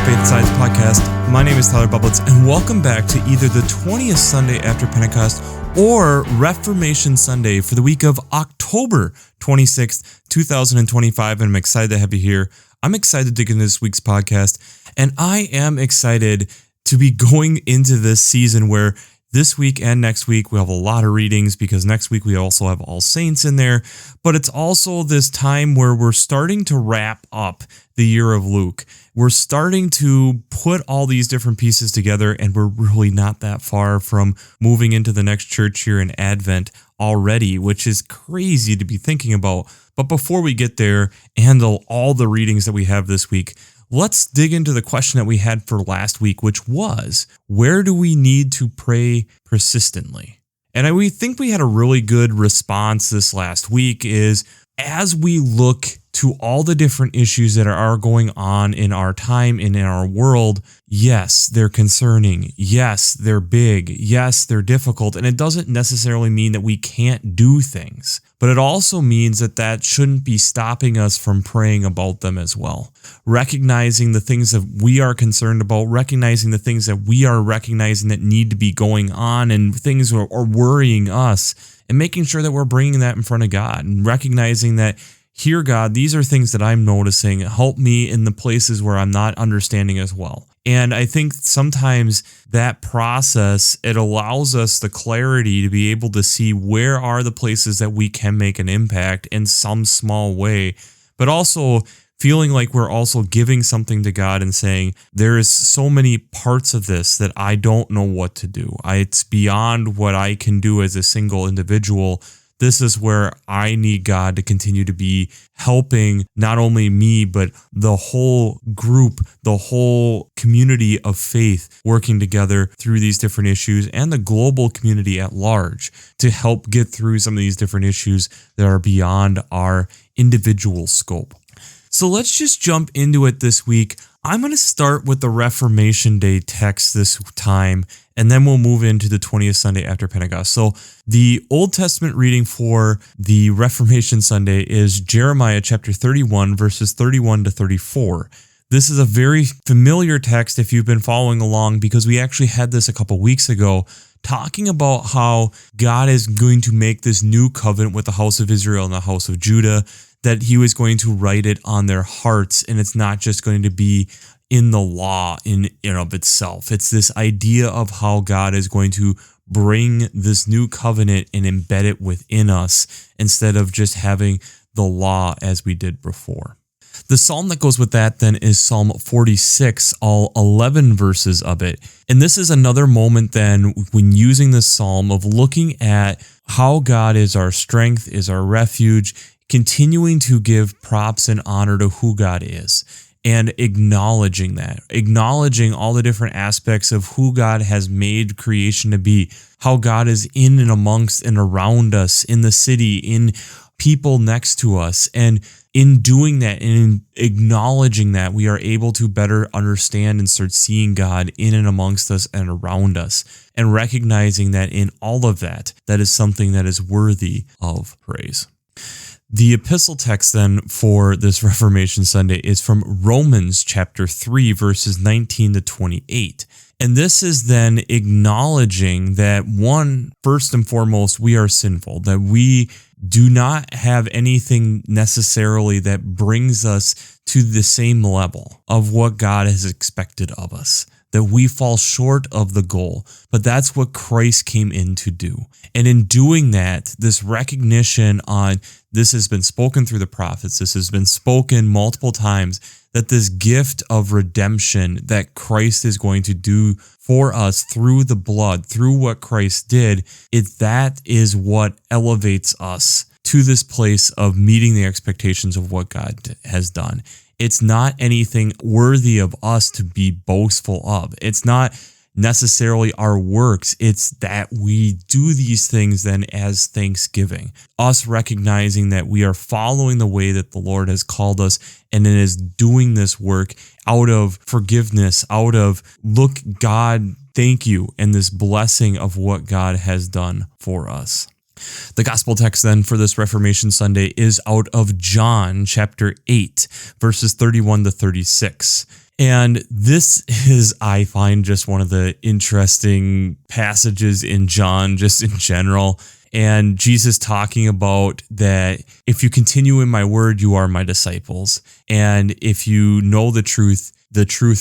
Faith Sides Podcast. My name is Tyler Bublitz, and welcome back to either the 20th Sunday after Pentecost or Reformation Sunday for the week of October 26th, 2025, and I'm excited to have you here. I'm excited to get into this week's podcast, and I am excited to be going into this season where this week and next week we have a lot of readings because next week we also have All Saints in there, but it's also this time where we're starting to wrap up the year of Luke. We're starting to put all these different pieces together, and we're really not that far from moving into the next church year in Advent already, which is crazy to be thinking about. But before we get there and handle all the readings that we have this week, let's dig into the question that we had for last week, which was, where do we need to pray persistently? And we think we had a really good response this last week is, as we look to all the different issues that are going on in our time and in our world, yes, they're concerning. Yes, they're big. Yes, they're difficult. And it doesn't necessarily mean that we can't do things, but it also means that that shouldn't be stopping us from praying about them as well. Recognizing the things that we are concerned about, recognizing the things that we are recognizing that need to be going on and things are worrying us, and making sure that we're bringing that in front of God and recognizing that, here, God, these are things that I'm noticing. Help me in the places where I'm not understanding as well. And I think sometimes that process, it allows us the clarity to be able to see where are the places that we can make an impact in some small way, but also feeling like we're also giving something to God and saying, there is so many parts of this that I don't know what to do. It's beyond what I can do as a single individual. This is where I need God to continue to be helping not only me, but the whole group, the whole community of faith working together through these different issues and the global community at large to help get through some of these different issues that are beyond our individual scope. So let's just jump into it this week. I'm going to start with the Reformation Day text this time, and then we'll move into the 20th Sunday after Pentecost. So the Old Testament reading for the Reformation Sunday is Jeremiah chapter 31, verses 31 to 34. This is a very familiar text if you've been following along, because we actually had this a couple weeks ago, talking about how God is going to make this new covenant with the house of Israel and the house of Judah, that he was going to write it on their hearts, and it's not just going to be in the law in and of itself. It's this idea of how God is going to bring this new covenant and embed it within us instead of just having the law as we did before. The psalm that goes with that then is Psalm 46, all 11 verses of it. And this is another moment then when using this psalm of looking at how God is our strength, is our refuge, continuing to give props and honor to who God is and acknowledging that, acknowledging all the different aspects of who God has made creation to be, how God is in and amongst and around us in the city, in people next to us. And in doing that and in acknowledging that, we are able to better understand and start seeing God in and amongst us and around us, and recognizing that in all of that, that is something that is worthy of praise. The epistle text then for this Reformation Sunday is from Romans chapter 3, verses 19 to 28. And this is then acknowledging that, one, first and foremost, we are sinful, that we do not have anything necessarily that brings us to the same level of what God has expected of us, that we fall short of the goal, but that's what Christ came in to do. And in doing that, this recognition on, this has been spoken through the prophets, this has been spoken multiple times, that this gift of redemption that Christ is going to do for us through the blood, through what Christ did, that is what elevates us to this place of meeting the expectations of what God has done. It's not anything worthy of us to be boastful of. It's not necessarily our works. It's that we do these things then as thanksgiving. Us recognizing that we are following the way that the Lord has called us, and it is doing this work out of forgiveness, out of, look, God, thank you, and this blessing of what God has done for us. The gospel text then for this Reformation Sunday is out of John chapter 8, verses 31 to 36. And this is, I find, just one of the interesting passages in John, just in general. And Jesus talking about that if you continue in my word, you are my disciples. And if you know the truth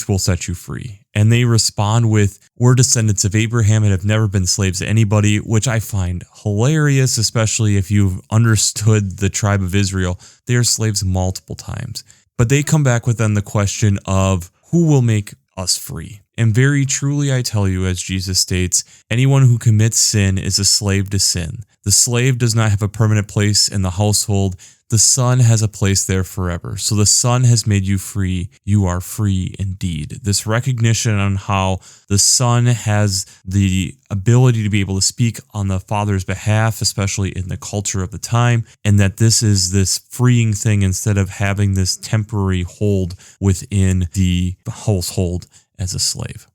will set you free. And they respond with, we're descendants of Abraham and have never been slaves to anybody, which I find hilarious, especially if you've understood the tribe of Israel. They are slaves multiple times. But they come back with then the question of who will make us free? And very truly, I tell you, as Jesus states, anyone who commits sin is a slave to sin. The slave does not have a permanent place in the household. The Son has a place there forever. So the Son has made you free. You are free indeed. This recognition on how the Son has the ability to be able to speak on the Father's behalf, especially in the culture of the time, and that this is this freeing thing instead of having this temporary hold within the household as a slave.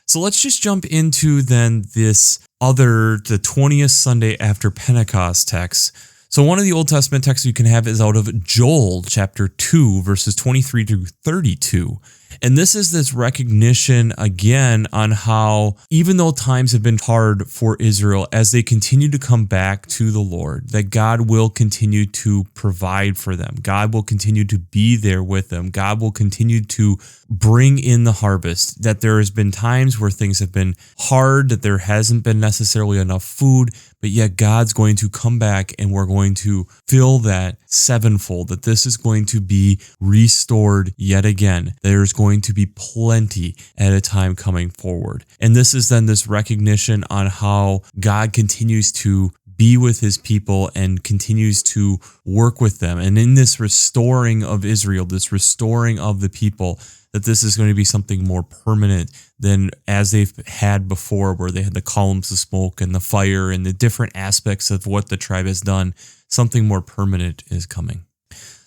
So let's just jump into then the 20th Sunday after Pentecost text. So one of the Old Testament texts you can have is out of Joel chapter 2, verses 23 to 32. And this is this recognition again on how even though times have been hard for Israel, as they continue to come back to the Lord, that God will continue to provide for them. God will continue to be there with them. God will continue to bring in the harvest, that there has been times where things have been hard, that there hasn't been necessarily enough food, but yet God's going to come back and we're going to fill that sevenfold, that this is going to be restored yet again. There's going to be plenty at a time coming forward. And this is then this recognition on how God continues to be with his people and continues to work with them. And in this restoring of Israel, this restoring of the people, that this is going to be something more permanent than as they've had before, where they had the columns of smoke and the fire and the different aspects of what the tribe has done. Something more permanent is coming.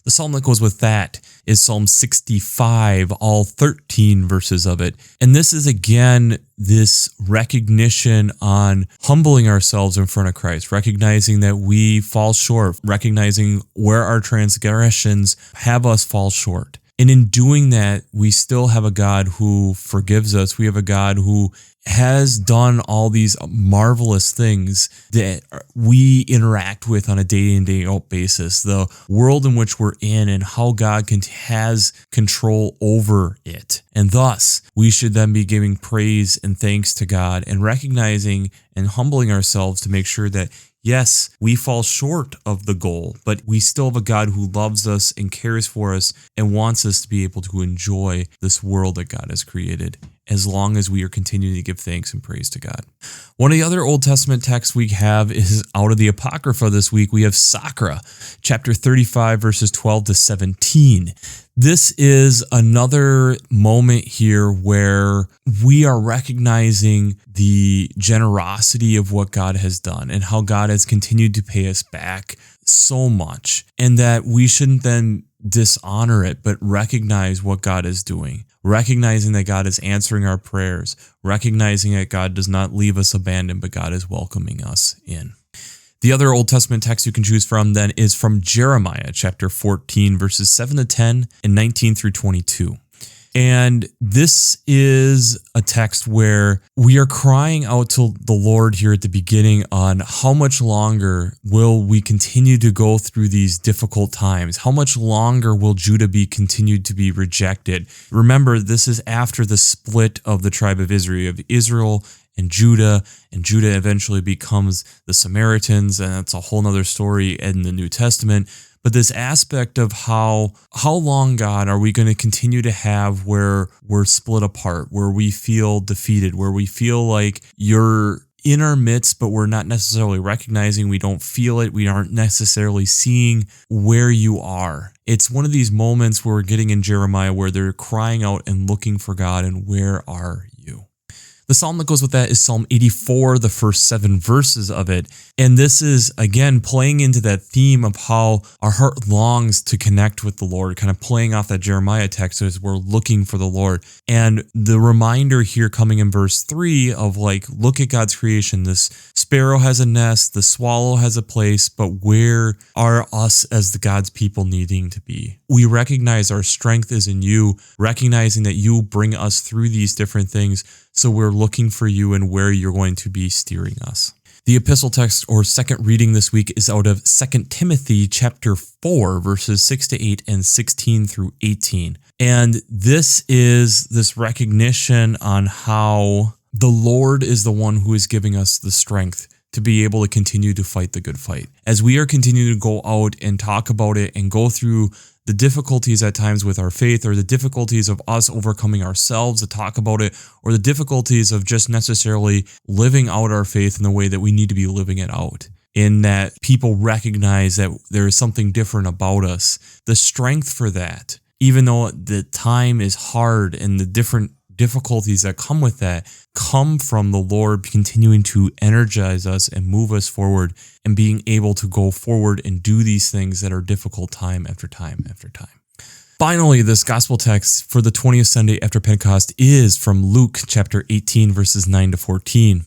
The psalm that goes with that is Psalm 65, all 13 verses of it. And this is again this recognition on humbling ourselves in front of Christ, recognizing that we fall short, recognizing where our transgressions have us fall short. And in doing that, we still have a God who forgives us. We have a God who has done all these marvelous things that we interact with on a day in, day out basis. The world in which we're in and how God has control over it. And thus, we should then be giving praise and thanks to God and recognizing and humbling ourselves to make sure that yes, we fall short of the goal, but we still have a God who loves us and cares for us and wants us to be able to enjoy this world that God has created as long as we are continuing to give thanks and praise to God. One of the other Old Testament texts we have is out of the Apocrypha this week. We have Sirach, chapter 35, verses 12 to 17. This is another moment here where we are recognizing the generosity of what God has done and how God has continued to pay us back so much, and that we shouldn't then dishonor it, but recognize what God is doing, recognizing that God is answering our prayers, recognizing that God does not leave us abandoned, but God is welcoming us in. The other Old Testament text you can choose from then is from Jeremiah chapter 14, verses 7 to 10 and 19 through 22. And this is a text where we are crying out to the Lord here at the beginning on how much longer will we continue to go through these difficult times? How much longer will Judah be continued to be rejected? Remember, this is after the split of the tribe of Israel and Judah eventually becomes the Samaritans, and that's a whole nother story in the New Testament. But this aspect of how long, God, are we going to continue to have where we're split apart, where we feel defeated, where we feel like you're in our midst, but we're not necessarily recognizing, we don't feel it, we aren't necessarily seeing where you are. It's one of these moments where we're getting in Jeremiah where they're crying out and looking for God, and where are you? The psalm that goes with that is Psalm 84, the first 7 verses of it. And this is, again, playing into that theme of how our heart longs to connect with the Lord, kind of playing off that Jeremiah text as we're looking for the Lord. And the reminder here coming in verse 3 of like, look at God's creation. This sparrow has a nest, the swallow has a place, but where are us as the God's people needing to be? We recognize our strength is in you, recognizing that you bring us through these different things. So we're looking for you and where you're going to be steering us. The epistle text or second reading this week is out of 2 Timothy chapter 4, verses 6 to 8 and 16 through 18. And this is this recognition on how the Lord is the one who is giving us the strength to be able to continue to fight the good fight. As we are continuing to go out and talk about it and go through the difficulties at times with our faith, or the difficulties of us overcoming ourselves to talk about it, or the difficulties of just necessarily living out our faith in the way that we need to be living it out, in that people recognize that there is something different about us. The strength for that, even though the time is hard and the different difficulties that come with that, come from the Lord continuing to energize us and move us forward and being able to go forward and do these things that are difficult time after time after time. Finally, this gospel text for the 20th Sunday after Pentecost is from Luke chapter 18, verses 9 to 14.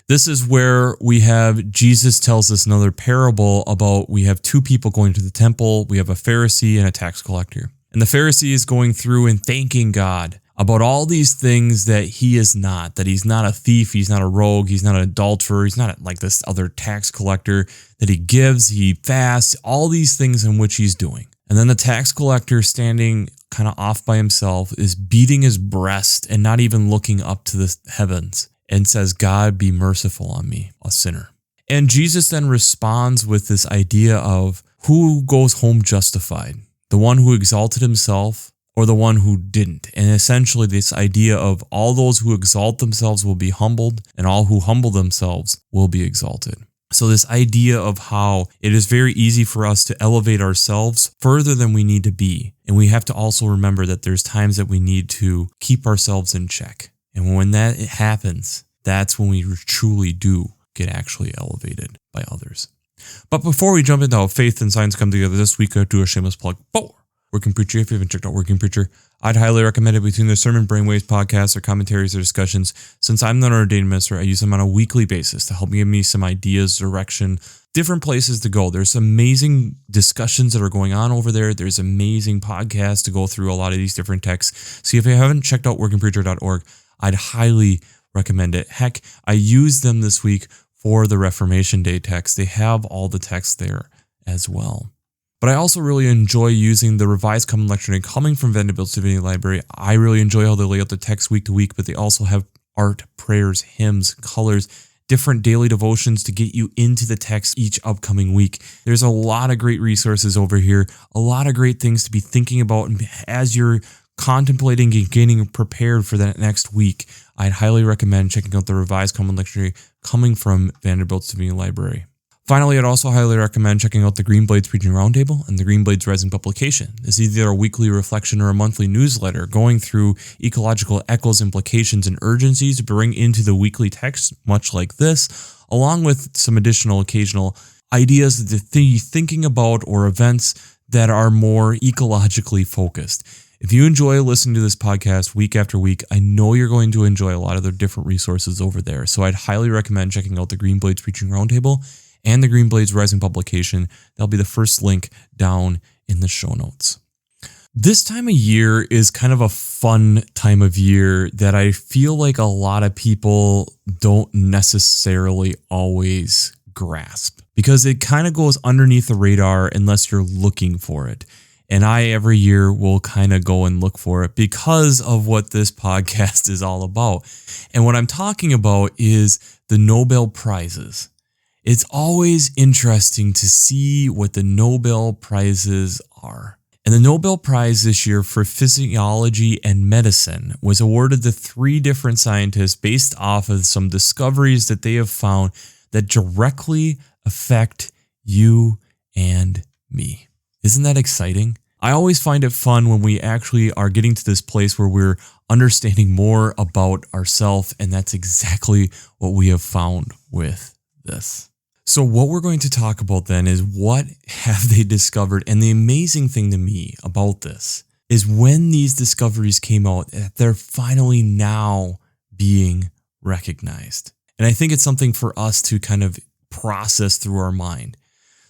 This is where we have Jesus tells us another parable about we have two people going to the temple. We have a Pharisee and a tax collector. And the Pharisee is going through and thanking God about all these things that he is not, that he's not a thief, he's not a rogue, he's not an adulterer, he's not like this other tax collector, that he gives, he fasts, all these things in which he's doing. And then the tax collector, standing kind of off by himself, is beating his breast and not even looking up to the heavens and says, God, be merciful on me, a sinner. And Jesus then responds with this idea of who goes home justified, the one who exalted himself or the one who didn't. And essentially this idea of all those who exalt themselves will be humbled, and all who humble themselves will be exalted. So this idea of how it is very easy for us to elevate ourselves further than we need to be. And we have to also remember that there's times that we need to keep ourselves in check. And when that happens, that's when we truly do get actually elevated by others. But before we jump into how faith and science come together this week, I do a shameless plug for Working Preacher. If you haven't checked out Working Preacher, I'd highly recommend it. Between their sermon brainwaves, podcasts, or commentaries or discussions, since I'm not an ordained minister, I use them on a weekly basis to help give me some ideas, direction, different places to go. There's amazing discussions that are going on over there. There's amazing podcasts to go through a lot of these different texts. So if you haven't checked out workingpreacher.org, I'd highly recommend it. Heck, I used them this week for the Reformation Day text. They have all the text there as well. But I also really enjoy using the Revised Common Lectionary coming from Vanderbilt's Divinity Library. I really enjoy how they lay out the text week to week, but they also have art, prayers, hymns, colors, different daily devotions to get you into the text each upcoming week. There's a lot of great resources over here, a lot of great things to be thinking about as you're contemplating and getting prepared for that next week. I'd highly recommend checking out the Revised Common Lectionary coming from Vanderbilt's Divinity Library. Finally, I'd also highly recommend checking out the Green Blades Preaching Roundtable and the Green Blades Rising publication. It's either a weekly reflection or a monthly newsletter going through ecological echoes, implications, and urgencies to bring into the weekly text, much like this, along with some additional occasional ideas to be thinking about or events that are more ecologically focused. If you enjoy listening to this podcast week after week, I know you're going to enjoy a lot of the different resources over there. So I'd highly recommend checking out the Green Blades Preaching Roundtable and the Green Blades Rising publication. That'll be the first link down in the show notes. This time of year is kind of a fun time of year that I feel like a lot of people don't necessarily always grasp, because it kind of goes underneath the radar unless you're looking for it. And I every year will kind of go and look for it because of what this podcast is all about. And what I'm talking about is the Nobel Prizes. It's always interesting to see what the Nobel Prizes are. And the Nobel Prize this year for physiology and medicine was awarded to 3 different scientists based off of some discoveries that they have found that directly affect you and me. Isn't that exciting? I always find it fun when we actually are getting to this place where we're understanding more about ourselves, and that's exactly what we have found with this. So what we're going to talk about then is what have they discovered, and the amazing thing to me about this is when these discoveries came out, that they're finally now being recognized. And I think it's something for us to kind of process through our mind.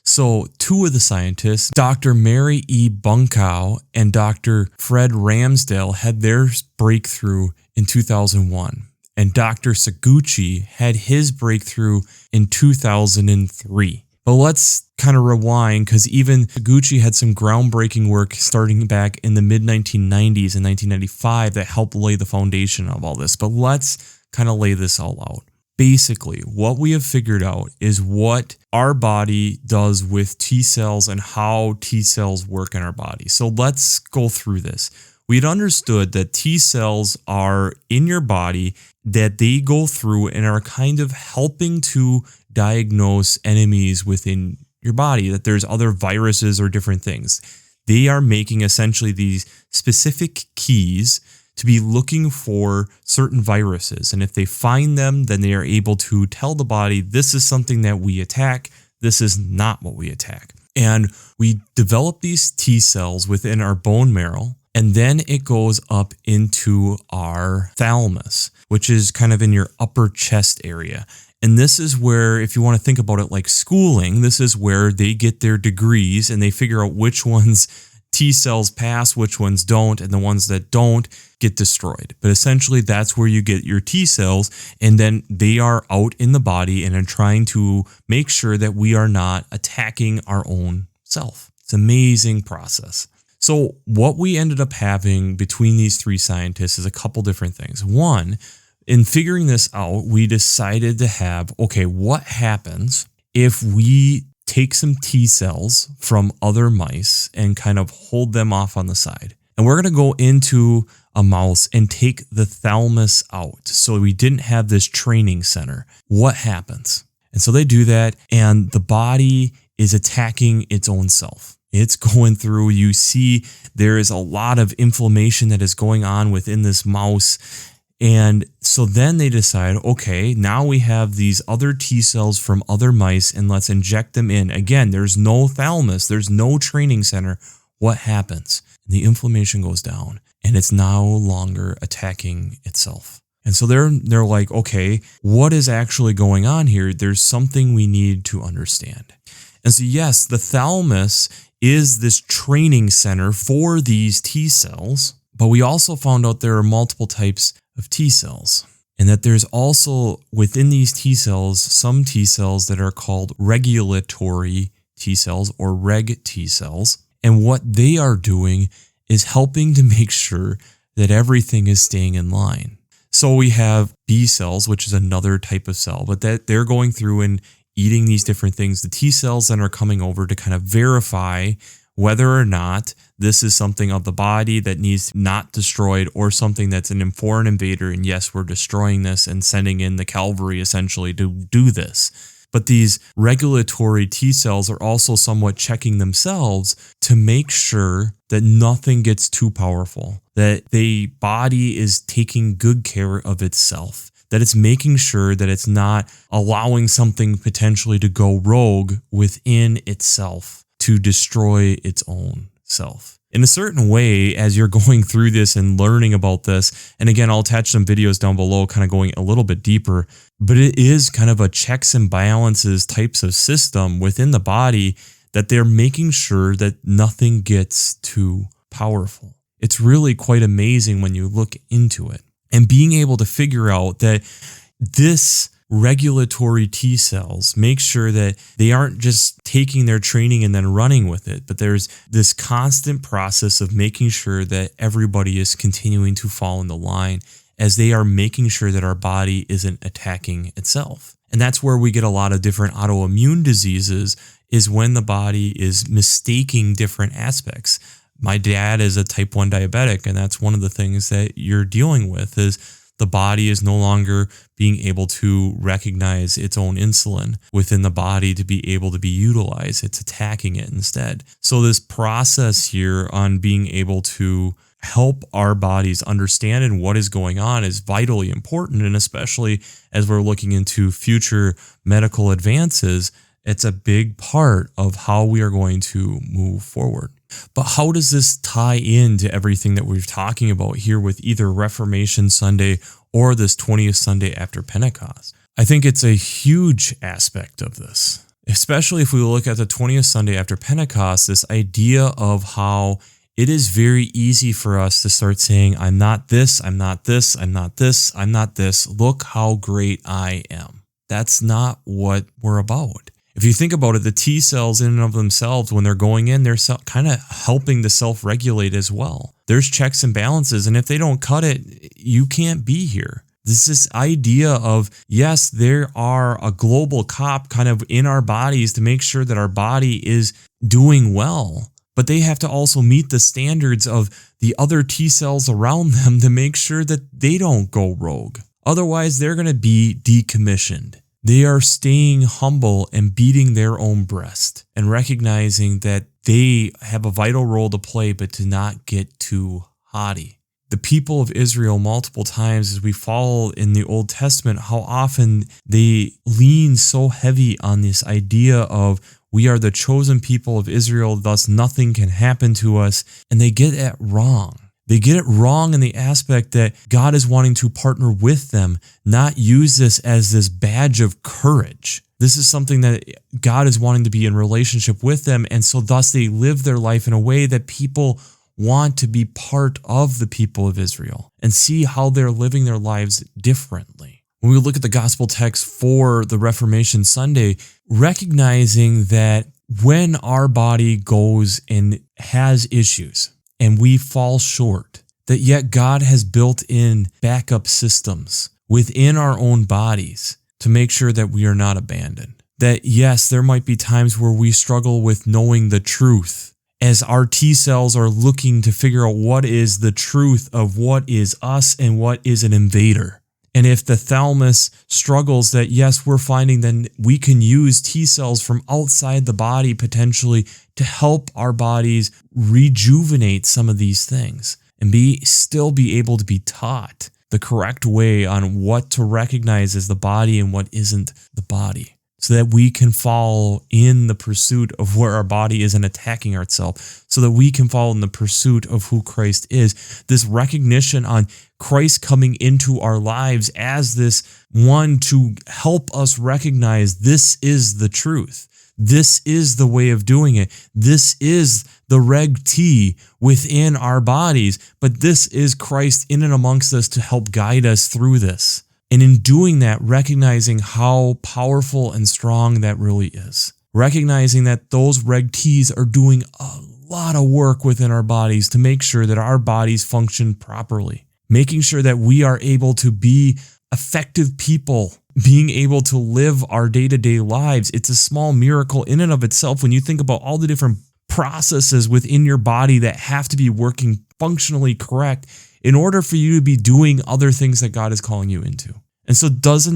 So two of the scientists, Dr. Mary E. Bunkow and Dr. Fred Ramsdale, had their breakthrough in 2001. And Dr. Seguchi had his breakthrough in 2003. But let's kind of rewind, because even Seguchi had some groundbreaking work starting back in the mid-1990s and 1995 that helped lay the foundation of all this. But let's kind of lay this all out. Basically, what we have figured out is what our body does with T cells and how T cells work in our body. So let's go through this. We'd understood that T cells are in your body, that they go through and are kind of helping to diagnose enemies within your body, that there's other viruses or different things. They are making essentially these specific keys to be looking for certain viruses. And if they find them, then they are able to tell the body, this is something that we attack, this is not what we attack. And we develop these T cells within our bone marrow, and then it goes up into our thalamus, which is kind of in your upper chest area. And this is where, if you want to think about it like schooling, this is where they get their degrees and they figure out which ones T cells pass, which ones don't, and the ones that don't get destroyed. But essentially, that's where you get your T cells, and then they are out in the body and are trying to make sure that we are not attacking our own self. It's an amazing process. So what we ended up having between these three scientists is a couple different things. One, in figuring this out, we decided to have, okay, what happens if we take some T cells from other mice and kind of hold them off on the side? And we're going to go into a mouse and take the thalamus out. So we didn't have this training center. What happens? And so they do that, and the body is attacking its own self. It's going through, you see there is a lot of inflammation that is going on within this mouse. And so then they decide, okay, now we have these other T cells from other mice and let's inject them in. Again, there's no thalamus, there's no training center. What happens? The inflammation goes down and it's no longer attacking itself. And so they're like, okay, what is actually going on here? There's something we need to understand. And so yes, the thalamus is this training center for these T cells, but we also found out there are multiple types of T cells, and that there's also within these T cells some T cells that are called regulatory T cells or reg T cells. And what they are doing is helping to make sure that everything is staying in line. So we have B cells, which is another type of cell, but that they're going through and eating these different things. The T cells then are coming over to kind of verify whether or not this is something of the body that needs not destroyed or something that's an foreign invader. And yes, we're destroying this and sending in the cavalry essentially to do this. But these regulatory T cells are also somewhat checking themselves to make sure that nothing gets too powerful, that the body is taking good care of itself, that it's making sure that it's not allowing something potentially to go rogue within itself to destroy its own self. In a certain way, as you're going through this and learning about this, and again, I'll attach some videos down below kind of going a little bit deeper, but it is kind of a checks and balances types of system within the body that they're making sure that nothing gets too powerful. It's really quite amazing when you look into it. And being able to figure out that this regulatory T cells make sure that they aren't just taking their training and then running with it, but there's this constant process of making sure that everybody is continuing to fall in the line as they are making sure that our body isn't attacking itself. And that's where we get a lot of different autoimmune diseases, is when the body is mistaking different aspects. My dad is a type 1 diabetic, and that's one of the things that you're dealing with is The body is no longer being able to recognize its own insulin within the body to be able to be utilized. It's attacking it instead. So this process here on being able to help our bodies understand and what is going on is vitally important. And especially as we're looking into future medical advances, it's a big part of how we are going to move forward. But how does this tie into everything that we're talking about here with either Reformation Sunday or this 20th Sunday after Pentecost? I think it's a huge aspect of this, especially if we look at the 20th Sunday after Pentecost, this idea of how it is very easy for us to start saying, I'm not this, I'm not this, I'm not this, I'm not this. Look how great I am. That's not what we're about. If you think about it, the T cells in and of themselves, when they're going in, they're kind of helping to self-regulate as well. There's checks and balances, and if they don't cut it, you can't be here. This idea of, yes, there are a global cop kind of in our bodies to make sure that our body is doing well, but they have to also meet the standards of the other T cells around them to make sure that they don't go rogue. Otherwise, they're going to be decommissioned. They are staying humble and beating their own breast and recognizing that they have a vital role to play, but to not get too haughty. The people of Israel, multiple times as we follow in the Old Testament, how often they lean so heavy on this idea of we are the chosen people of Israel, thus nothing can happen to us, and they get it wrong. They get it wrong in the aspect that God is wanting to partner with them, not use this as this badge of courage. This is something that God is wanting to be in relationship with them, and so thus they live their life in a way that people want to be part of the people of Israel and see how they're living their lives differently. When we look at the gospel text for the Reformation Sunday, recognizing that when our body goes and has issues, and we fall short, that yet God has built in backup systems within our own bodies to make sure that we are not abandoned. That yes, there might be times where we struggle with knowing the truth as our T cells are looking to figure out what is the truth of what is us and what is an invader. And if the thalamus struggles, that yes, we're finding then we can use T cells from outside the body potentially to help our bodies rejuvenate some of these things and still be able to be taught the correct way on what to recognize as the body and what isn't the body, so that we can follow in the pursuit of where our body isn't attacking ourselves, so that we can follow in the pursuit of who Christ is. This recognition on Christ coming into our lives as this one to help us recognize this is the truth. This is the way of doing it. This is the reg T within our bodies, but this is Christ in and amongst us to help guide us through this. And in doing that, recognizing how powerful and strong that really is. Recognizing that those reg Ts are doing a lot of work within our bodies to make sure that our bodies function properly. Making sure that we are able to be effective people, being able to live our day-to-day lives. It's a small miracle in and of itself when you think about all the different processes within your body that have to be working functionally correct in order for you to be doing other things that God is calling you into. And so does it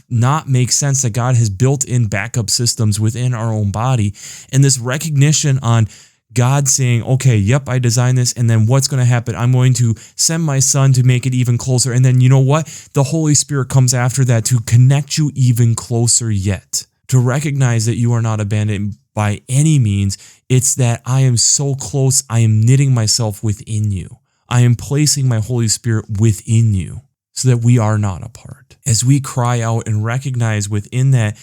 not make sense that God has built in backup systems within our own body, and this recognition on God saying, okay, yep, I designed this, and then what's going to happen? I'm going to send my son to make it even closer. And then you know what? The Holy Spirit comes after that to connect you even closer yet, to recognize that you are not abandoned by any means. It's that I am so close, I am knitting myself within you. I am placing my Holy Spirit within you so that we are not apart. As we cry out and recognize within that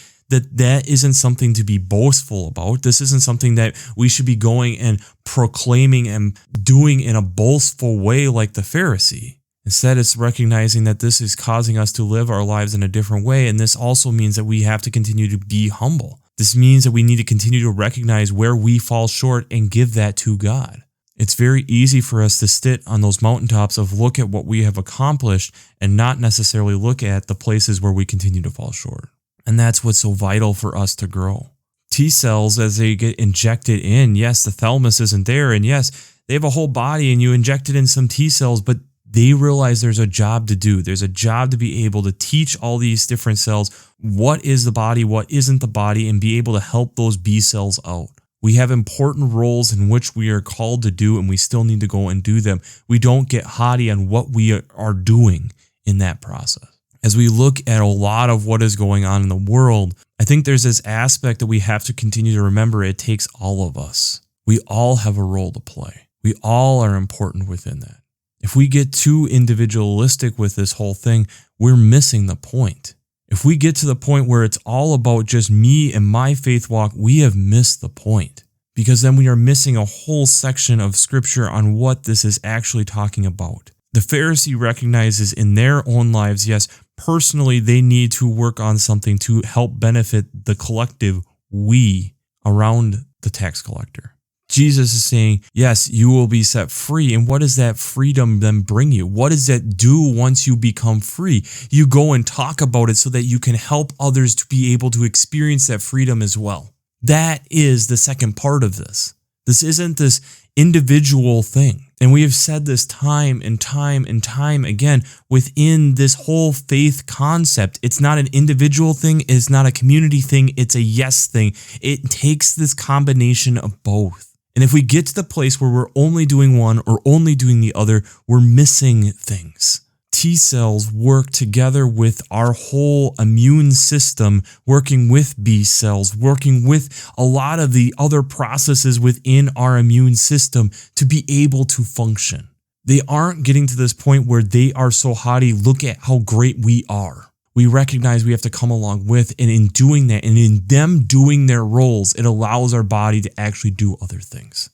isn't something to be boastful about. This isn't something that we should be going and proclaiming and doing in a boastful way like the Pharisee. Instead, it's recognizing that this is causing us to live our lives in a different way. And this also means that we have to continue to be humble. This means that we need to continue to recognize where we fall short and give that to God. It's very easy for us to sit on those mountaintops of look at what we have accomplished and not necessarily look at the places where we continue to fall short. And that's what's so vital for us to grow. T cells, as they get injected in, yes, the thalamus isn't there. And yes, they have a whole body and you injected in some T cells, but they realize there's a job to do. There's a job to be able to teach all these different cells what is the body, what isn't the body, and be able to help those B cells out. We have important roles in which we are called to do, and we still need to go and do them. We don't get haughty on what we are doing in that process. As we look at a lot of what is going on in the world, I think there's this aspect that we have to continue to remember. It takes all of us. We all have a role to play. We all are important within that. If we get too individualistic with this whole thing, we're missing the point. If we get to the point where it's all about just me and my faith walk, we have missed the point, because then we are missing a whole section of scripture on what this is actually talking about. The Pharisee recognizes in their own lives, yes, personally, they need to work on something to help benefit the collective we around the tax collector. Jesus is saying, yes, you will be set free. And what does that freedom then bring you? What does that do once you become free? You go and talk about it so that you can help others to be able to experience that freedom as well. That is the second part of this. This isn't this individual thing. And we have said this time and time and time again within this whole faith concept. It's not an individual thing. It's not a community thing. It's a yes thing. It takes this combination of both. And if we get to the place where we're only doing one or only doing the other, we're missing things. T cells work together with our whole immune system, working with B cells, working with a lot of the other processes within our immune system to be able to function. They aren't getting to this point where they are so haughty, look at how great we are. We recognize we have to come along with, and in doing that, and in them doing their roles, it allows our body to actually do other things.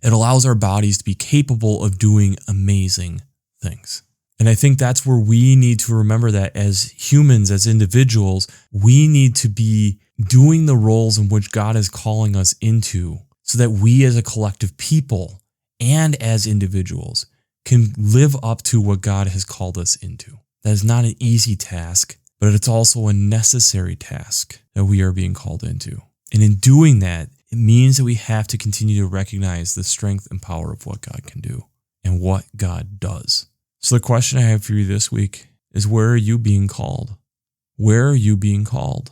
It allows our bodies to be capable of doing amazing things. And I think that's where we need to remember that as humans, as individuals, we need to be doing the roles in which God is calling us into, so that we as a collective people and as individuals can live up to what God has called us into. That is not an easy task, but it's also a necessary task that we are being called into. And in doing that, it means that we have to continue to recognize the strength and power of what God can do and what God does. So the question I have for you this week is, where are you being called? Where are you being called?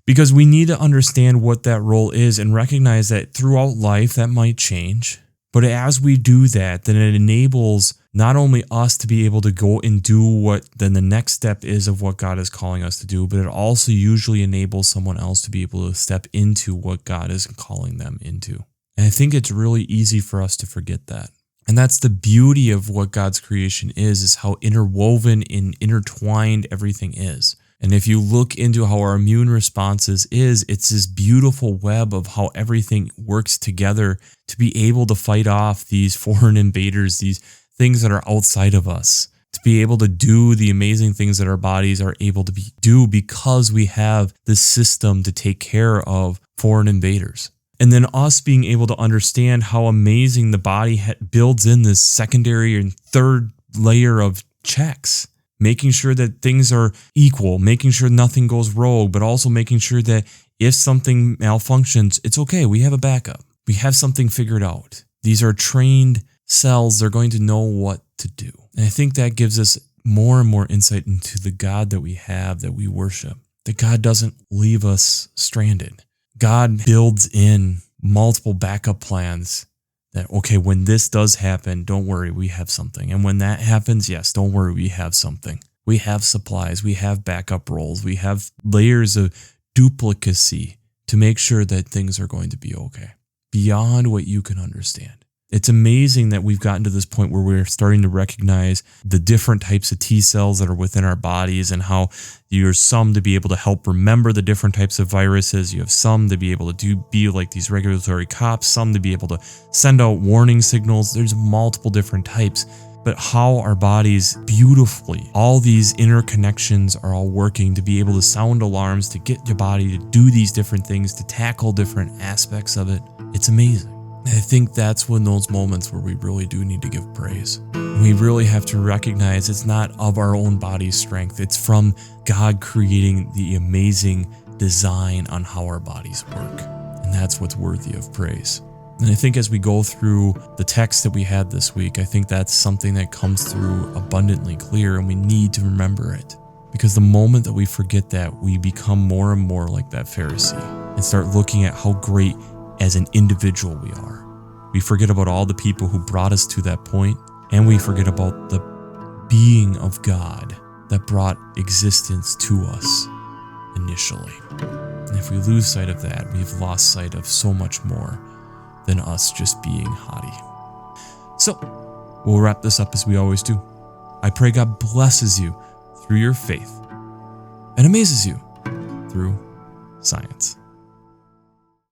Because we need to understand what that role is and recognize that throughout life that might change. But as we do that, then it enables not only us to be able to go and do what then the next step is of what God is calling us to do, but it also usually enables someone else to be able to step into what God is calling them into. And I think it's really easy for us to forget that. And that's the beauty of what God's creation is how interwoven and intertwined everything is. And if you look into how our immune responses it's this beautiful web of how everything works together to be able to fight off these foreign invaders, these things that are outside of us, to be able to do the amazing things that our bodies are able to do because we have this system to take care of foreign invaders. And then us being able to understand how amazing the body builds in this secondary and third layer of checks, making sure that things are equal, making sure nothing goes rogue, but also making sure that if something malfunctions, it's okay. We have a backup. We have something figured out. These are trained cells. They're going to know what to do. And I think that gives us more and more insight into the God that we have, that we worship, that God doesn't leave us stranded. God builds in multiple backup plans that, okay, when this does happen, don't worry, we have something. And when that happens, yes, don't worry, we have something. We have supplies, we have backup roles, we have layers of duplicacy to make sure that things are going to be okay, beyond what you can understand. It's amazing that we've gotten to this point where we're starting to recognize the different types of T cells that are within our bodies and how there's some to be able to help remember the different types of viruses. You have some to be able to be like these regulatory cops, some to be able to send out warning signals. There's multiple different types, but how our bodies beautifully, all these interconnections are all working to be able to sound alarms, to get your body to do these different things, to tackle different aspects of it. It's amazing. I think that's when those moments where we really do need to give praise. We really have to recognize it's not of our own body's strength. It's from God creating the amazing design on how our bodies work. And that's what's worthy of praise. And I think as we go through the text that we had this week, I think that's something that comes through abundantly clear, and we need to remember it. Because the moment that we forget that, we become more and more like that Pharisee and start looking at how great as an individual we are. We forget about all the people who brought us to that point, and we forget about the being of God that brought existence to us initially. And if we lose sight of that, we've lost sight of so much more than us just being haughty. So, we'll wrap this up as we always do. I pray God blesses you through your faith and amazes you through science.